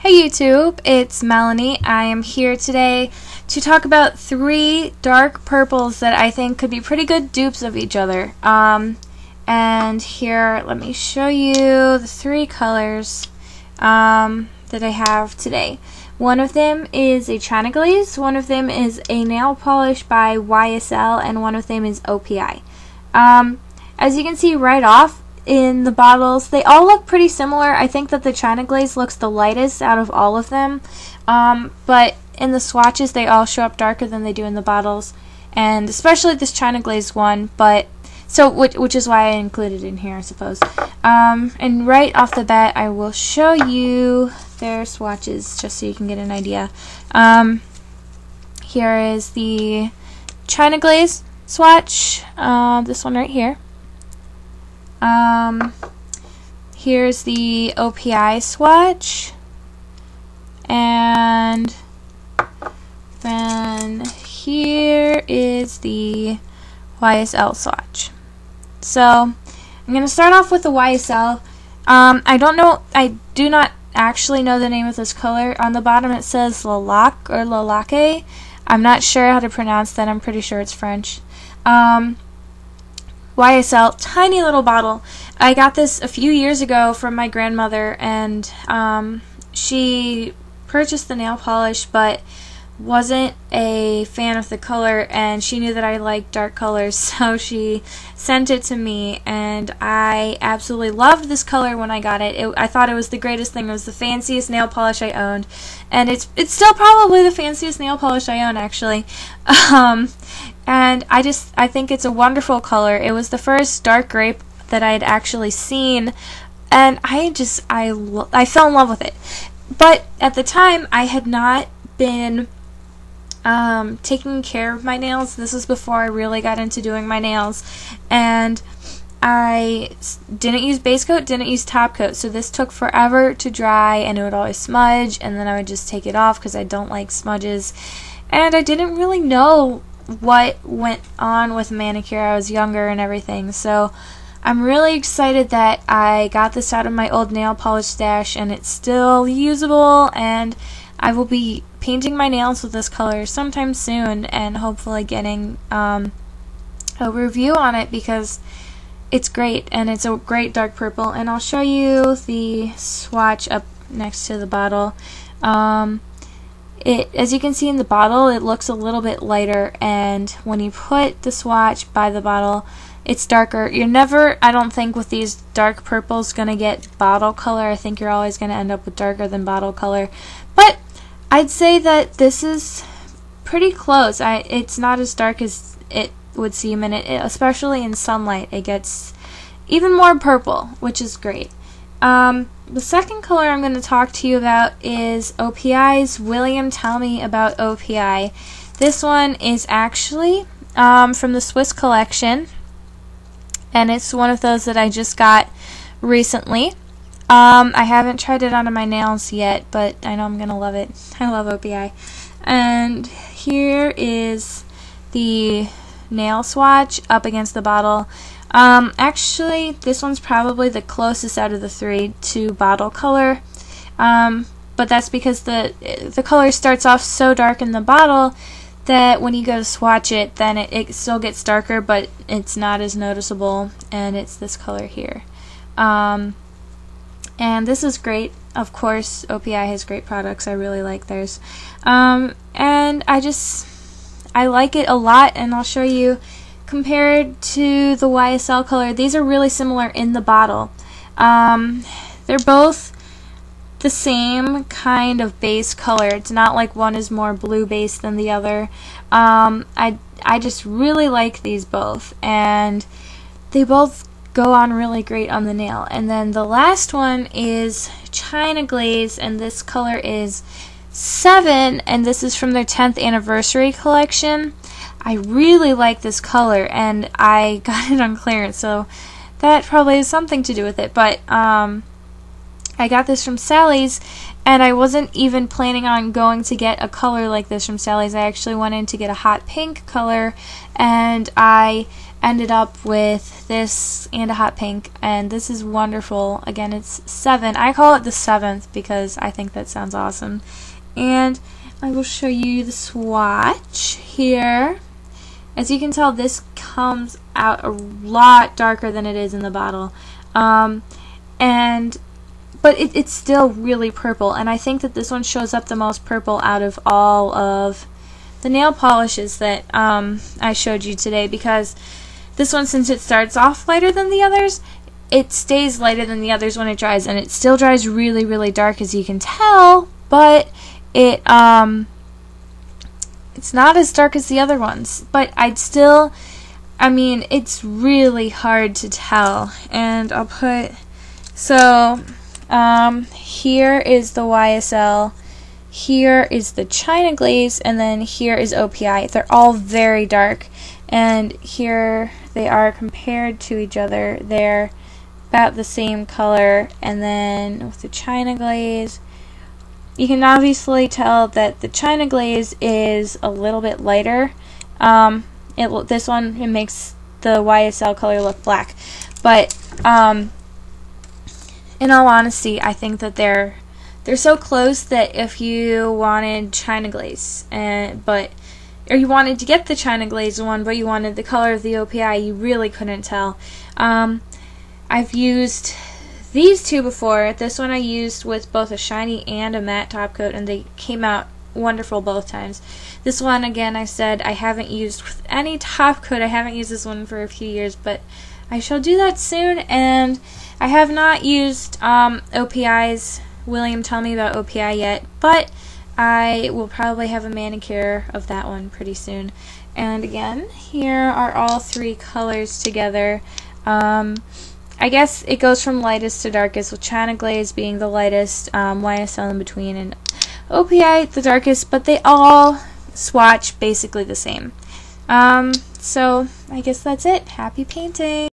Hey YouTube, it's Melanie. I am here today to talk about 3 dark purples that I think could be pretty good dupes of each other. And here, let me show you the 3 colors that I have today. One of them is a China Glaze, one of them is a nail polish by YSL, and one of them is OPI. As you can see right off, in the bottles, they all look pretty similar. I think that the China Glaze looks the lightest out of all of them, but in the swatches they all show up darker than they do in the bottles, and especially this China Glaze one, but which is why I included it in here, I suppose. And right off the bat I will show you their swatches just so you can get an idea. Here is the China Glaze swatch, this one right here. Here's the OPI swatch, and then here is the YSL swatch. So I'm going to start off with the YSL. I do not actually know the name of this color. On the bottom it says La Laque or La Laque. I'm not sure how to pronounce that. I'm pretty sure it's French. YSL, tiny little bottle. I got this a few years ago from my grandmother, and she purchased the nail polish but wasn't a fan of the color, and she knew that I liked dark colors, so she sent it to me, and I absolutely loved this color when I got it. I thought it was the greatest thing. It was the fanciest nail polish I owned, and it's still probably the fanciest nail polish I own, actually. And I think it's a wonderful color. It was the first dark grape that I had actually seen, and I fell in love with it. But at the time, I had not been taking care of my nails. This was before I really got into doing my nails, and I didn't use base coat, didn't use top coat, so this took forever to dry, and it would always smudge, and then I would just take it off because I don't like smudges, and I didn't really know what went on with manicure. I was younger and everything, so I'm really excited that I got this out of my old nail polish stash, and it's still usable, and I will be painting my nails with this color sometime soon, and hopefully getting a review on it because it's great, and it's a great dark purple. And I'll show you the swatch up next to the bottle. As you can see in the bottle, it looks a little bit lighter, and when you put the swatch by the bottle, it's darker. You're never, I don't think, with these dark purples gonna get bottle color. I think you're always gonna end up with darker than bottle color, but I'd say that this is pretty close. It's not as dark as it would seem, and especially in sunlight it gets even more purple, which is great. The second color I'm going to talk to you about is OPI's William Tell Me About OPI. This one is actually from the Swiss collection, and it's one of those that I just got recently. I haven't tried it onto my nails yet, but I know I'm going to love it. I love OPI. And here is the nail swatch up against the bottle. Actually, this one's probably the closest out of the 3 to bottle color, but that's because the color starts off so dark in the bottle that when you go to swatch it, then it still gets darker, but it's not as noticeable, and it's this color here. And this is great. Of course, OPI has great products. I really like theirs. And I like it a lot, and I'll show you. Compared to the YSL color, these are really similar in the bottle. They're both the same kind of base color. It's not like one is more blue base than the other. I just really like these both, and they both go on really great on the nail. And then the last one is China Glaze, and this color is 7, and this is from their 10th anniversary collection. I really like this color, and I got it on clearance, so that probably has something to do with it. But I got this from Sally's, and I wasn't even planning on going to get a color like this from Sally's. I actually went in to get a hot pink color, and I ended up with this and a hot pink, and this is wonderful. Again, it's 7. I call it the 7th because I think that sounds awesome. And I will show you the swatch here. As you can tell, this comes out a lot darker than it is in the bottle. But it's still really purple, and I think that this one shows up the most purple out of all of the nail polishes that I showed you today, because this one, since it starts off lighter than the others, it stays lighter than the others when it dries, and it still dries really, really dark, as you can tell, but it's not as dark as the other ones. But it's really hard to tell. And I'll put, here is the YSL, here is the China Glaze, and then here is OPI. They're all very dark, and here they are compared to each other. They're about the same color, and then with the China Glaze, you can obviously tell that the China Glaze is a little bit lighter. This one, it makes the YSL color look black, but in all honesty, I think that they're so close that if you wanted China Glaze, or you wanted to get the China Glaze one, but you wanted the color of the OPI, you really couldn't tell. I've used these two before. This one I used with both a shiny and a matte top coat, and they came out wonderful both times. This one, again, I said I haven't used with any top coat. I haven't used this one for a few years, but I shall do that soon. And I have not used OPI's William Tell Me About OPI yet, but I will probably have a manicure of that one pretty soon. And again, here are all 3 colors together. I guess it goes from lightest to darkest, with China Glaze being the lightest, YSL in between, and OPI the darkest, but they all swatch basically the same. So I guess that's it. Happy painting!